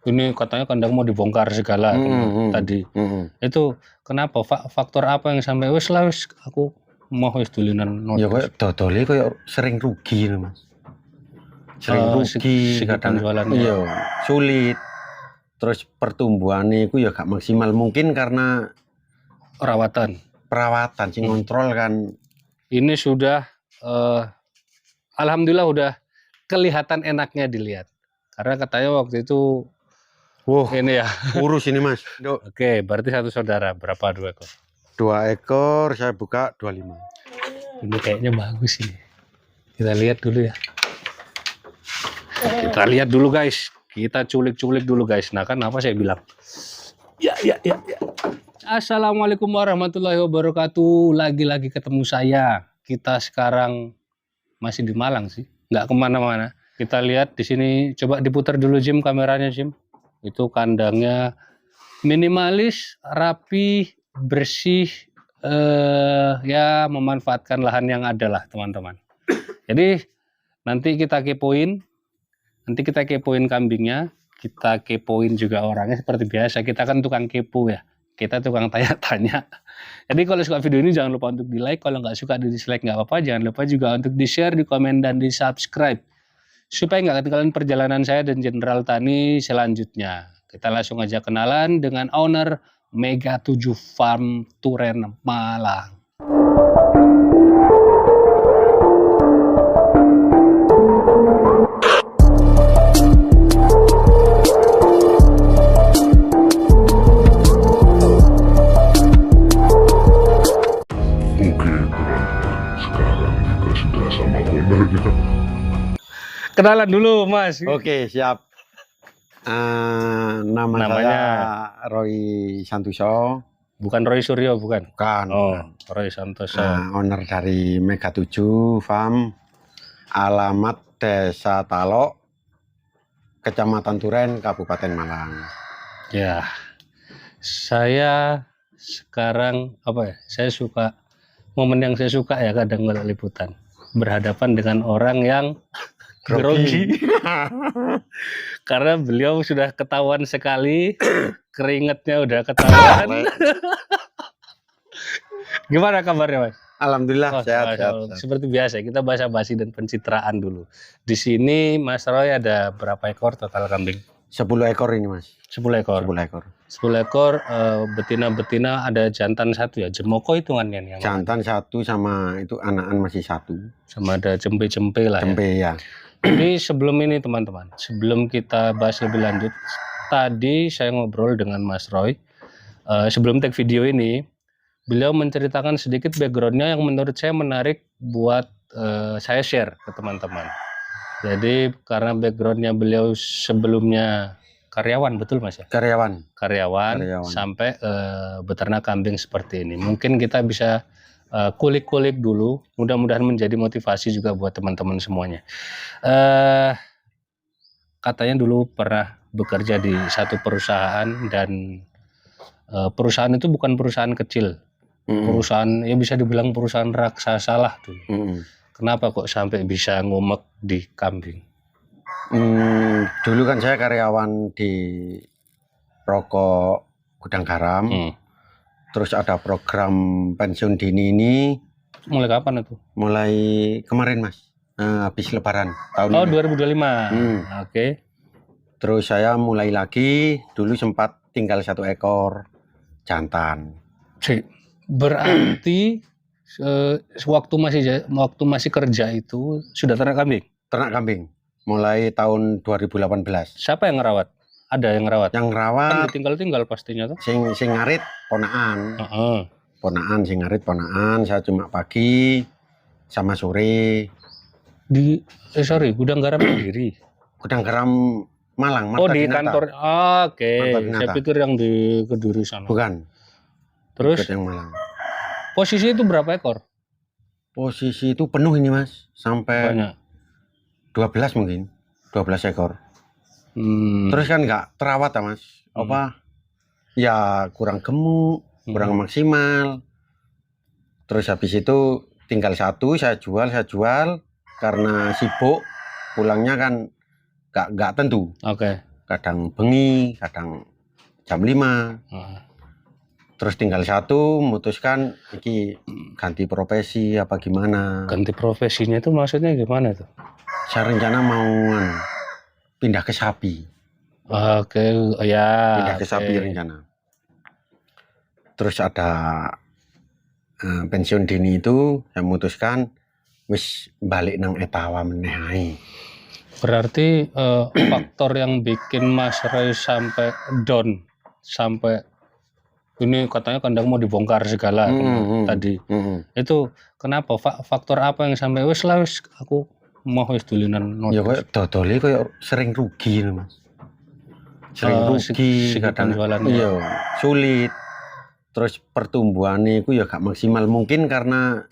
ini katanya kandang mau dibongkar segala tadi. Itu kenapa? Faktor apa yang sampai wis aku mau wis dolinan ya kok dodole koyo sering rugi lho Mas. Sering rugi kadang iya sulit. Terus pertumbuhannya itu ya gak maksimal mungkin karena perawatan sing ngontrol kan. Ini sudah alhamdulillah udah kelihatan enaknya dilihat. Karena katanya waktu itu ini ya kurus ini Mas. Oke, berarti satu saudara berapa 2 ekor? 2 ekor saya buka 25. Ini kayaknya bagus ini. Kita lihat dulu ya. Kita lihat dulu guys. Kita culik-culik dulu guys. Nah kan apa saya bilang? Ya. Assalamualaikum warahmatullahi wabarakatuh. Lagi-lagi ketemu saya. Kita sekarang masih di Malang sih. Nggak kemana-mana. Kita lihat di sini. Coba diputar dulu Jim kameranya Jim. Itu kandangnya minimalis, rapi, bersih. Ya memanfaatkan lahan yang ada lah teman-teman. Jadi nanti kita kepoin. Nanti kita kepoin kambingnya, kita kepoin juga orangnya seperti biasa. Kita kan tukang kepo ya, kita tukang tanya-tanya. Jadi kalau suka video ini jangan lupa untuk di like, kalau nggak suka di dislike nggak apa-apa. Jangan lupa juga untuk di share, di komen, dan di subscribe. Supaya nggak ketinggalan perjalanan saya dan Jenderal Tani selanjutnya. Kita langsung aja kenalan dengan owner Mega 7 Farm Turen Malang. Kenalan dulu Mas. Oke siap. Namanya saya Roy Santoso. Bukan Roy Suryo, bukan? Bukan. Roy Santoso. Owner dari Mega 7 Farm. Alamat Desa Talok, Kecamatan Turen, Kabupaten Malang. Ya, saya sekarang saya suka momen yang saya suka ya kadang kalau liputan berhadapan dengan orang yang grogi. Karena beliau sudah ketahuan sekali, keringetnya udah ketahuan. Gimana kabarnya Mas? Alhamdulillah sehat. Seperti biasa kita basa-basi dan pencitraan dulu. Di sini Mas Roy ada berapa ekor total kambing? 10 ekor ini Mas. 10 ekor. 10 ekor betina-betina, ada jantan 1 ya. Jemoko hitungannya yang jantan 1 sama itu anakan masih 1. Sama ada jempe-jempe lah ya. Jadi sebelum ini teman-teman, sebelum kita bahas lebih lanjut, tadi saya ngobrol dengan Mas Roy. Sebelum take video ini, beliau menceritakan sedikit backgroundnya yang menurut saya menarik buat saya share ke teman-teman. Jadi karena backgroundnya beliau sebelumnya karyawan, betul Mas ya? Karyawan. Sampai beternak kambing seperti ini. Mungkin kita bisa kulik-kulik dulu, mudah-mudahan menjadi motivasi juga buat teman-teman semuanya. Katanya dulu pernah bekerja di satu perusahaan dan perusahaan itu bukan perusahaan kecil, perusahaan ya bisa dibilang perusahaan raksasa lah dulu. Kenapa kok sampai bisa ngumek di kambing? Dulu kan saya karyawan di Rokok Gudang Garam. Terus ada program pensiun dini ini. Mulai kapan itu? Mulai kemarin Mas, habis lebaran tahun ini. 2025. Oke. Terus saya mulai lagi, dulu sempat tinggal 1 ekor jantan. Berarti waktu masih kerja itu sudah ternak kambing? Ternak kambing, mulai tahun 2018. Siapa yang ngerawat? Ada yang ngerawat? Yang ngerawat kan tinggal pastinya tuh. Sing ngarit ponaan. Ponaan sing ngarit ponaan, saya cuma pagi sama sore. Gudang garam sendiri. Gudang Garam Malang, Marta di kantor. Oke. Saya pikir yang di Kediri sana. Bukan. Terus yang Malang. Posisi itu berapa ekor? Posisi itu penuh ini Mas, sampai banyak. 12 mungkin. 12 ekor. Terus kan nggak terawat ya Mas, ya kurang gemuk, kurang maksimal. Terus habis itu tinggal 1, saya jual karena sibuk, pulangnya kan nggak tentu. kadang bengi, kadang jam 5. Terus tinggal satu memutuskan iki ganti profesi apa gimana. Ganti profesinya itu maksudnya gimana tuh? Saya rencana mau pindah ke sapi. Oke, ya. Pindah ke sapi rencana. Terus ada pensiun dini itu saya memutuskan wis balik nang etawa meneh ae. Berarti faktor yang bikin Mas Roy sampai down, sampai ini katanya kandang mau dibongkar segala tadi. Itu kenapa? Faktor apa yang sampai wis aku mau wis dulinan Ya kok dodole koyo sering rugi lho, Mas. Sering rugi kadang iya, sulit. Terus pertumbuhannya itu ya gak maksimal, mungkin karena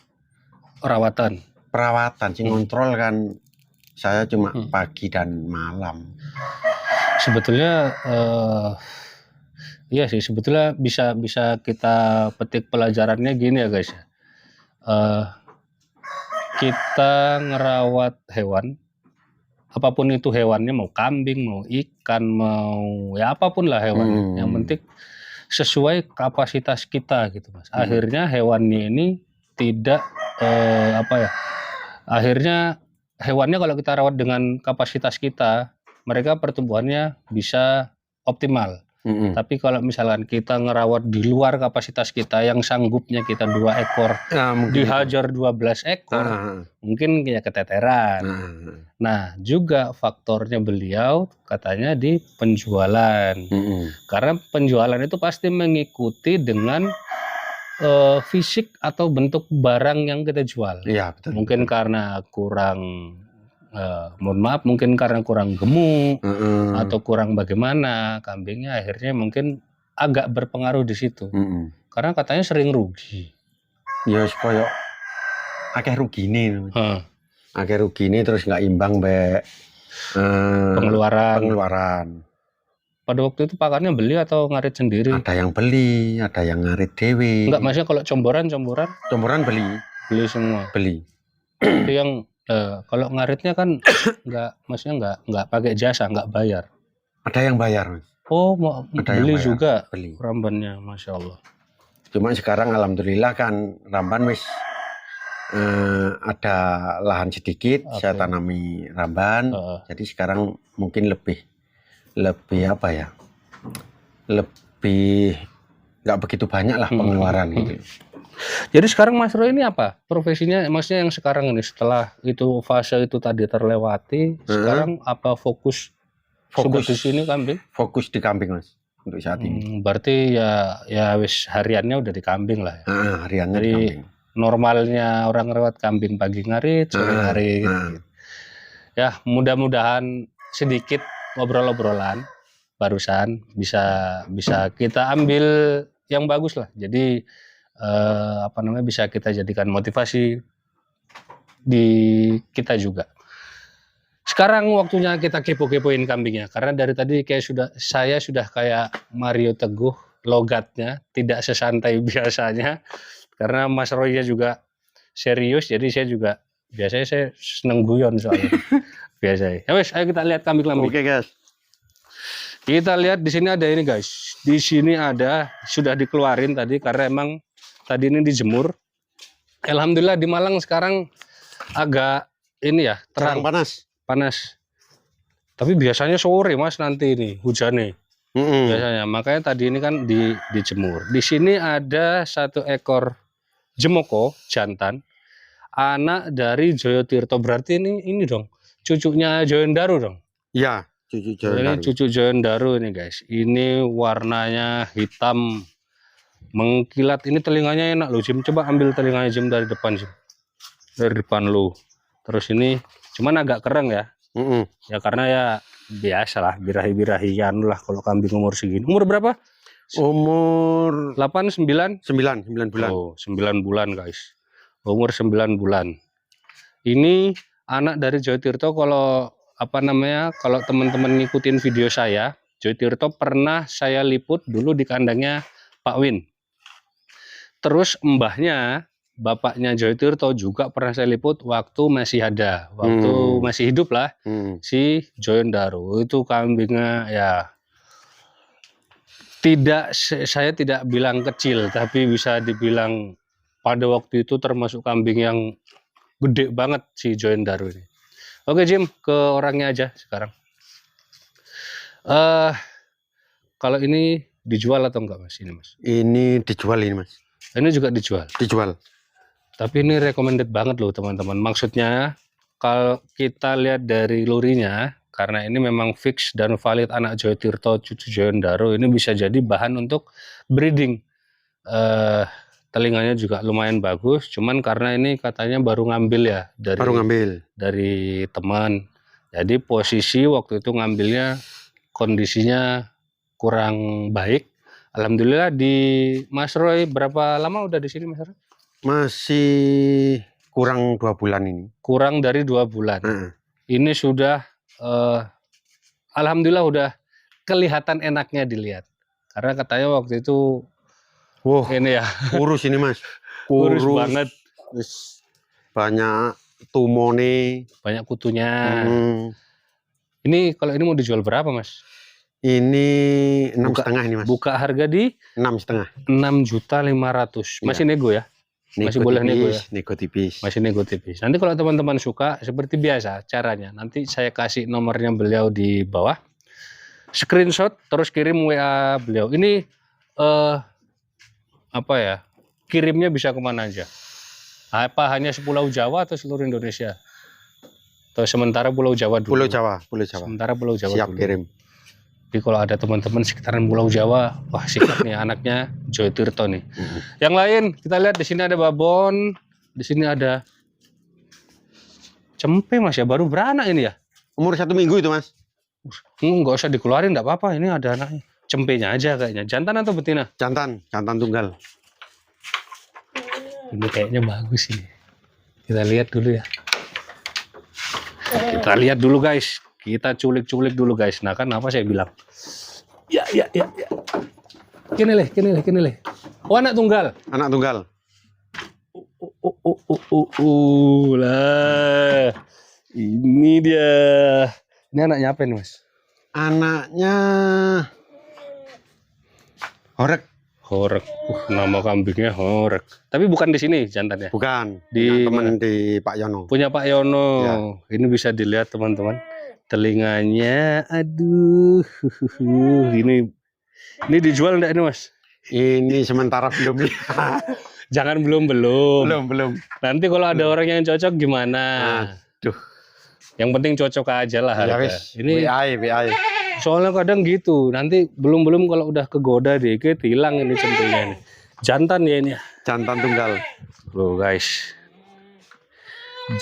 perawatan sing ngontrol kan saya cuma pagi dan malam. Sebetulnya iya sih, sebetulnya bisa kita petik pelajarannya gini ya guys. Kita ngerawat hewan, apapun itu hewannya, mau kambing, mau ikan, mau ya apapun lah hewannya, yang penting sesuai kapasitas kita gitu Mas. Akhirnya hewannya ini tidak akhirnya hewannya kalau kita rawat dengan kapasitas kita, mereka pertumbuhannya bisa optimal. Tapi kalau misalkan kita ngerawat di luar kapasitas kita, yang sanggupnya kita 2 ekor, dihajar 12 ekor, mungkin kayak keteteran. Nah, juga faktornya beliau katanya di penjualan. Karena penjualan itu pasti mengikuti dengan fisik atau bentuk barang yang kita jual. Iya, betul. Mungkin karena kurang mohon maaf, mungkin karena kurang gemuk atau kurang bagaimana kambingnya, akhirnya mungkin agak berpengaruh di situ. Karena katanya sering rugi. Ya koyo akeh rugine. Akeh rugine terus nggak imbang pengeluaran. Pada waktu itu pakarnya beli atau ngarit sendiri? Ada yang beli, ada yang ngarit dewe. Enggak, maksudnya kalau comboran beli. Beli semua. Beli. Itu yang kalau ngaritnya kan maksudnya nggak pakai jasa, nggak bayar. Ada yang bayar. Oh, beli juga. Beli. Rambannya, Masya Allah. Cuma sekarang alhamdulillah kan ramban wis ada lahan sedikit, saya tanami ramban. Jadi sekarang mungkin lebih apa ya? Lebih nggak begitu banyak lah pengeluaran gitu. Jadi sekarang Mas Roy ini apa profesinya? Maksudnya yang sekarang ini setelah itu fase itu tadi terlewati, sekarang apa fokus di sini kambing? Fokus di kambing Mas untuk saat ini. Berarti ya wis hariannya udah di kambing lah. Ya? Hariannya di kambing. Normalnya orang rawat kambing pagi ngarit, sore ngarit. Gitu. Ya mudah-mudahan sedikit ngobrol-obrolan barusan bisa kita ambil yang bagus lah. Jadi bisa kita jadikan motivasi di kita juga. Sekarang waktunya kita kepo-kepoin kambingnya, karena dari tadi saya sudah kayak Mario Teguh, logatnya tidak sesantai biasanya, karena Mas Roy juga serius, jadi saya juga biasanya saya seneng guyon soalnya. Biasanya. Ya wes, ayo kita lihat kambing-kambing. Oke guys. Kita lihat di sini ada ini guys. Di sini ada sudah dikeluarin tadi karena emang tadi ini dijemur. Alhamdulillah di Malang sekarang agak ini ya terang, panas. Tapi biasanya sore Mas nanti ini hujannya. Biasanya makanya tadi ini kan dijemur. Di sini ada 1 ekor jemoko jantan, anak dari Joyo Tirto. Berarti ini dong cucunya Joyendaru dong. Iya, cucu Joyendaru. Ini cucu Joyendaru ini guys. Ini warnanya hitam mengkilat. Ini telinganya enak loh Jim. Coba ambil telinganya Jim dari depan Jim. Dari depan lo. Terus ini cuman agak kereng ya. Ya karena ya biasalah birahi-birahian lah kalau kambing umur segini. Umur berapa? Umur 8, 9? 9 bulan. Oh 9 bulan guys. Umur 9 bulan. Ini anak dari Joyo Tirto. Kalau kalau teman-teman ngikutin video saya, Joyo Tirto pernah saya liput dulu di kandangnya Pak Win. Terus mbahnya bapaknya Joy Tirto juga pernah saya liput waktu masih ada, waktu masih hidup lah, si Joyondaro. Itu kambingnya ya saya tidak bilang kecil, tapi bisa dibilang pada waktu itu termasuk kambing yang gede banget si Joyondaro ini. Oke Jim, ke orangnya aja sekarang. Kalau ini dijual atau enggak Mas ini Mas? Ini dijual ini Mas. Ini juga dijual. Dijual. Tapi ini recommended banget loh teman-teman. Maksudnya kalau kita lihat dari lurinya, karena ini memang fix dan valid anak Joy Tirto cucu Joyondaro, ini bisa jadi bahan untuk breeding. Telinganya juga lumayan bagus, cuman karena ini katanya baru ngambil ya dari teman. Jadi posisi waktu itu ngambilnya kondisinya kurang baik. Alhamdulillah di Mas Roy berapa lama udah di sini Mas Roy? Masih kurang 2 bulan ini. Kurang dari 2 bulan. Ini sudah alhamdulillah udah kelihatan enaknya dilihat. Karena katanya waktu itu ini ya kurus ini Mas. Kurus banget. Banyak tumone, banyak kutunya. Ini kalau ini mau dijual berapa Mas? Ini 6,5 ini Mas. Buka harga di 6,5. 6.500.000. Masih nego ya? Masih boleh nego ya? Nego tipis. Masih nego tipis. Nanti kalau teman-teman suka, seperti biasa caranya, nanti saya kasih nomornya beliau di bawah. Screenshot terus kirim WA beliau. Ini apa ya? Kirimnya bisa kemana aja? Apa hanya Pulau Jawa atau seluruh Indonesia? Atau sementara Pulau Jawa dulu? Pulau Jawa. Sementara Pulau Jawa siap dulu. Kirim. Jadi kalau ada teman-teman sekitaran Pulau Jawa, wah sikat nih anaknya Joy Tirto nih. Yang lain kita lihat di sini ada babon, di sini ada cempe Mas ya, baru beranak ini ya. Umur 1 minggu itu Mas. Nggak usah dikeluarin, nggak apa-apa. Ini ada anaknya. Cempenya aja kayaknya. Jantan atau betina? Jantan tunggal. Ini kayaknya bagus ini. Kita lihat dulu ya. Kita lihat dulu guys. Kita culik-culik dulu guys. Nah kan apa saya bilang? Ya. Kini leh. Oh anak tunggal. Anak tunggal. Lah. Ini dia. Ini anaknya apa nih Mas? Anaknya horek. Nama kambingnya horek. Tapi bukan di sini jantannya. Bukan. Di teman di Pak Yono. Punya Pak Yono. Ya. Ini bisa dilihat teman-teman. Telinganya, aduh. Ini dijual enggak ini Mas? Ini sementara belum. Jangan belum. Nanti kalau ada orang yang cocok gimana? Aduh. Yang penting cocok aja lah harga. Ya, ini WA. Soalnya kadang gitu, nanti belum kalau udah kegoda dikit hilang ini cempenya ini. Jantan ya ini. Jantan tunggal. Loh guys.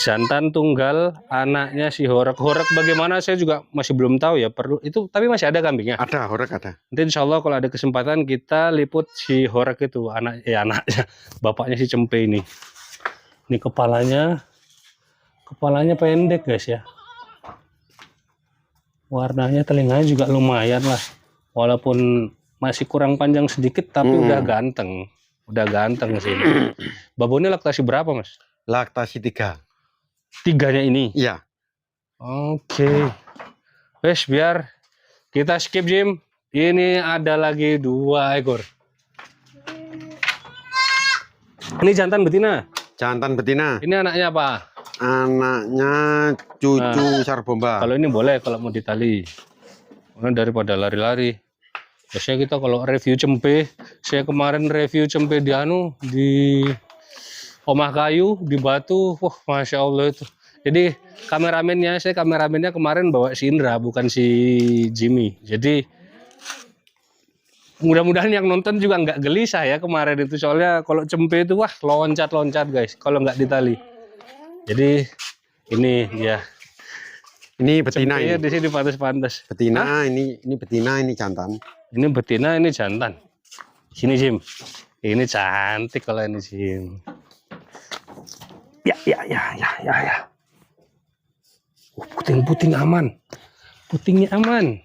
Jantan tunggal anaknya si horek. Horek bagaimana saya juga masih belum tahu ya. Perlu itu tapi masih ada kambingnya. Ada horek ada. Nanti insya Allah kalau ada kesempatan kita liput si horek itu anaknya bapaknya si cempe ini. Ini kepalanya pendek guys ya. Warnanya telinganya juga lumayan lah. Walaupun masih kurang panjang sedikit tapi udah ganteng. Sih. Babonnya laktasi berapa Mas? Laktasi 3. 3-nya ini? Iya. Oke. Wes biar kita skip Jim. Ini ada lagi 2 ekor. Ini jantan betina? Jantan betina. Ini anaknya apa? Anaknya cucu Sarbomba. Kalau ini boleh kalau mau ditali. Daripada lari-lari. Biasanya kita kalau review cempe, saya kemarin review cempe di Omah Kayu di Batu, wah masya Allah itu. Jadi kameramennya kemarin bawa si Indra bukan si Jimmy. Jadi mudah-mudahan yang nonton juga nggak gelisah ya kemarin itu, soalnya kalau cempe itu wah loncat guys kalau nggak ditali. Jadi ini ya. Ini betina ini. Di sini pantas-pantas. Betina. Ini betina, ini jantan. Ini betina, ini jantan. Sini Jim. Ini cantik kalau ini Jim. Ya. Puting aman. Putingnya aman.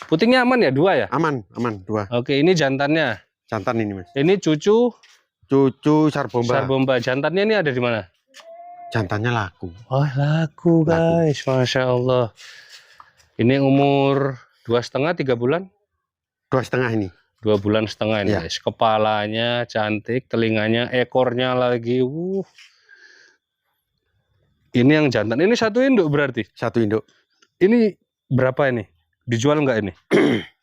Putingnya aman ya 2 ya? Aman 2. Oke, ini jantannya. Jantan ini Mas. Ini cucu cucu Sarbomba. Sarbomba. Jantannya ini ada di mana? Jantannya laku. Oh, laku guys, masya Allah. Ini umur 2,5 3 bulan? 2,5 ini. 2,5 bulan ini Iya. guys. Kepalanya cantik, telinganya, ekornya lagi. Ini yang jantan. Ini satu induk berarti? Satu induk. Ini berapa ini? Dijual nggak ini?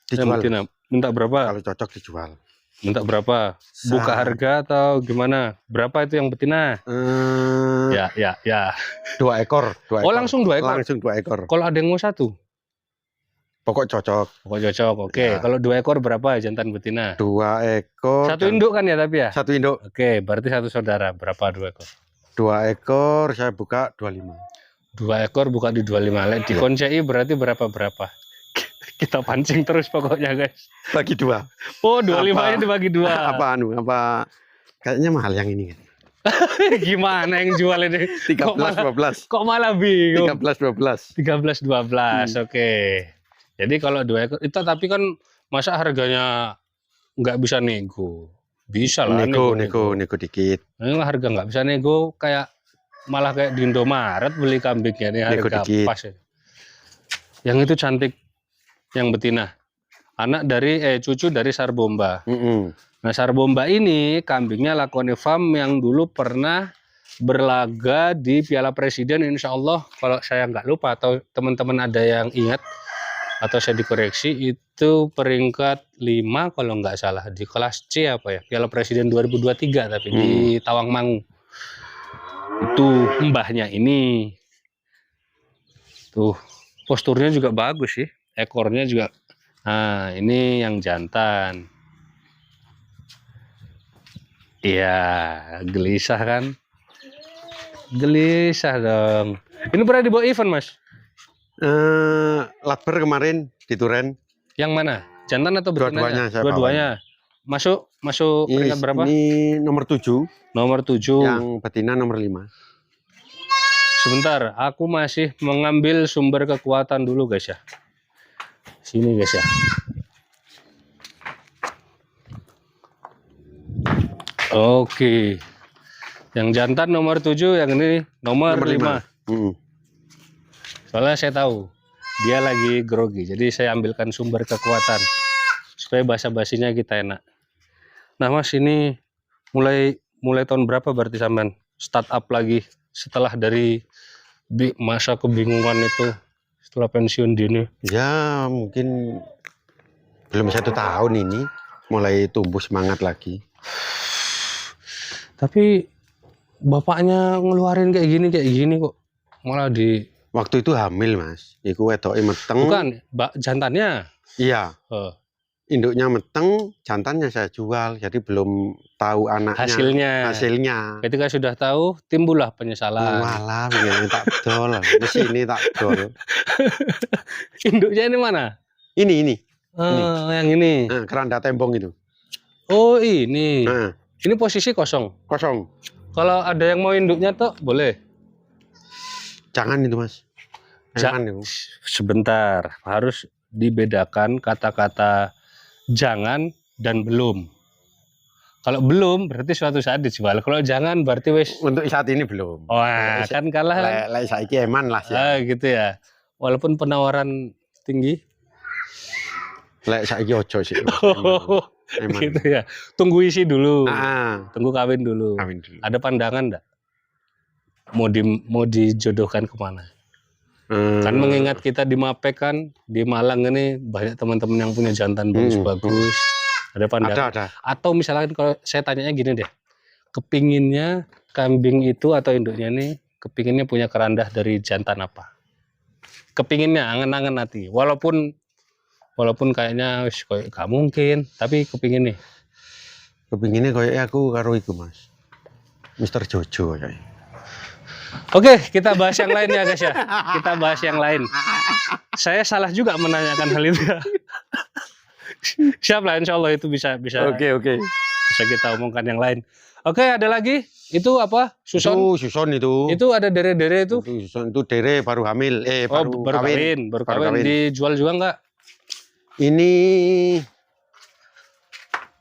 Dijual. Minta berapa? Kalau cocok dijual. Minta berapa? Buka harga atau gimana? Berapa itu yang betina? Ya. 2 ekor. 2 ekor. Oh, langsung 2 ekor? Langsung 2 ekor. Kalau ada yang mau 1? Pokok cocok. Oke. Ya. Kalau 2 ekor berapa jantan betina? 2 ekor. Satu induk kan ya tapi ya? Satu induk. Oke, berarti satu saudara. Berapa 2 ekor? 2 ekor saya buka 25. 2 ekor buka di 25. Lek di koncei berarti berapa? Kita pancing terus pokoknya guys. Bagi 2. Oh, 25-nya dibagi 2. Apa kayaknya mahal yang ini kan. Gimana yang jual ini? 13 12. Kok malah bingung? 13 12. 13 12. Oke. Jadi kalau 2 ekor itu tapi kan masa harganya nggak bisa nego. Bisa lah Nego dikit. Ini harga nggak bisa nego, kayak malah kayak di Indomaret beli kambingnya nih harga pas ya. Yang itu cantik, yang betina, anak dari cucu dari Sarbomba. Nah, Sarbomba ini kambingnya Lakone Farm yang dulu pernah berlaga di Piala Presiden, insya Allah kalau saya nggak lupa atau teman-teman ada yang ingat atau saya dikoreksi, itu peringkat 5 kalau nggak salah di kelas C apa ya, Piala Presiden 2023 tapi di Tawangmangu. Itu mbahnya ini. Tuh, posturnya juga bagus sih, ekornya juga. Nah, ini yang jantan. Iya, gelisah kan? Gelisah dong. Ini pernah dibawa event, Mas? Latber kemarin di Turen. Yang mana? Jantan atau betina? Dua-duanya. Masuk peringkat berapa? Ini nomor 7. Nomor 7. Yang betina nomor 5. Sebentar, aku masih mengambil sumber kekuatan dulu guys ya. Sini guys ya. Oke. Yang jantan nomor 7, yang ini nomor 5. Soalnya saya tahu dia lagi grogi, jadi saya ambilkan sumber kekuatan supaya basa-basinya kita enak. Nah Mas, ini mulai tahun berapa berarti sampean startup lagi setelah dari masa kebingungan itu setelah pensiun dini? Ya mungkin belum 1 tahun ini mulai tumbuh semangat lagi. Tapi bapaknya ngeluarin kayak gini kok malah di waktu itu hamil Mas, iku wedoke meteng. Bukan, jantannya. Iya. Induknya meteng, jantannya saya jual, jadi belum tahu anaknya. Hasilnya. Ketika sudah tahu, timbullah penyesalan. Walah, begini tak dol, ini tak dol. Induknya ini mana? Ini. Yang ini. Nah, keranda tembong itu. Oh ini. Ini posisi kosong. Kalau ada yang mau induknya tuh boleh. Jangan itu Mas. Jangan itu. Sebentar, harus dibedakan kata-kata jangan dan belum. Kalau belum berarti suatu saat dijual. Kalau jangan berarti wis. Untuk saat ini belum. Wah, kan kalah. Lek saiki eman lah ya. Gitu ya. Walaupun penawaran tinggi. Lek saiki ojo sih. Eman. Gitu ya. Tunggu isi dulu. Tunggu kawin dulu. Ada pandangan enggak? Mau dijodohkan kemana? Kan mengingat kita di Mapek kan, di Malang ini banyak teman-teman yang punya jantan bagus-bagus. Ada pandangan. Ada. Atau misalkan kalau saya tanyanya gini deh, kepinginnya kambing itu atau induknya nih, kepinginnya punya kerandah dari jantan apa? Kepinginnya angen-angen hati. Walaupun kayaknya gak mungkin, tapi kepingin nih. Kepinginnya kayak aku karo iku Mas, Mr. Jojo kayak. Oke, kita bahas yang lain ya guys ya. Kita bahas yang lain. Saya salah juga menanyakan hal itu. Siap lah, insya Allah itu bisa. Oke. Bisa kita omongkan yang lain. Oke, ada lagi. Itu apa? Suson. Itu ada dere-dere itu. Suson itu dere baru hamil. Baru kawin. Dijual juga nggak? Ini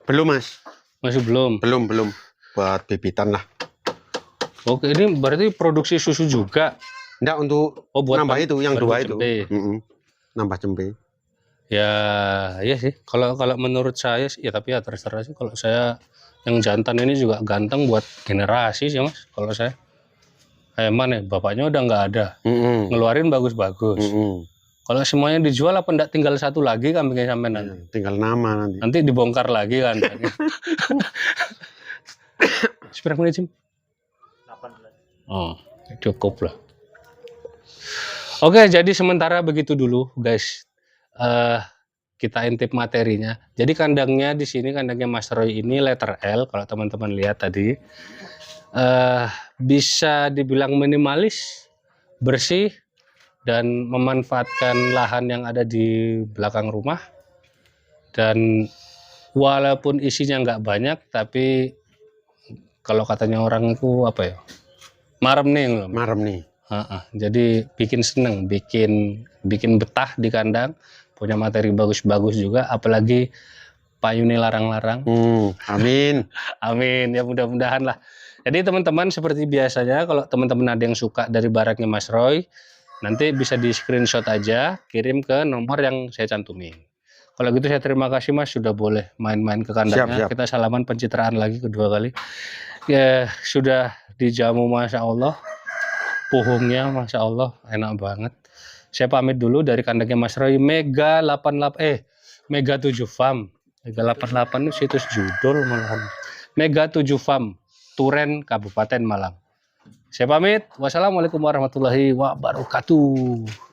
belum Mas. Masih belum. Belum. buat bibitan lah. Oke, ini berarti produksi susu juga. Enggak, untuk buat nambah itu yang 2 itu. cempe. Nambah cempe. Ya, iya sih. Kalau menurut saya sih, ya tapi ya terserah sih. Kalau saya yang jantan ini juga ganteng buat generasi sih Mas. Kalau saya, emang ya bapaknya udah nggak ada, ngeluarin bagus-bagus. Kalau semuanya dijual apa enggak tinggal satu lagi kambingnya sampai nanti? Tinggal nama nanti. Nanti dibongkar lagi kan. Seberapa menit Jim? 18. Oh, cukup lah. Oke, jadi sementara begitu dulu guys. Kita intip materinya. Jadi kandangnya di sini, kandangnya Mas Roy ini letter L. Kalau teman-teman lihat tadi, bisa dibilang minimalis, bersih, dan memanfaatkan lahan yang ada di belakang rumah. Dan walaupun isinya nggak banyak, tapi kalau katanya orang itu apa ya, marem nih. Jadi bikin seneng, bikin betah di kandang, punya materi bagus-bagus juga, apalagi payune larang-larang. Amin. Amin, ya mudah-mudahan lah. Jadi teman-teman, seperti biasanya kalau teman-teman ada yang suka dari baraknya Mas Roy, nanti bisa di screenshot aja, kirim ke nomor yang saya cantumin. Kalau gitu saya terima kasih Mas, sudah boleh main-main ke kandangnya. Siap. Kita salaman pencitraan lagi kedua kali. Ya sudah dijamu, Masya Allah. Puhungnya Masya Allah enak banget. Saya pamit dulu dari kandangnya Mas Roy, Mega 88 Mega 7 Farm. Mega 88 itu situs judul malahan. Mega 7 Farm, Turen, Kabupaten Malang. Saya pamit. Wassalamualaikum warahmatullahi wabarakatuh.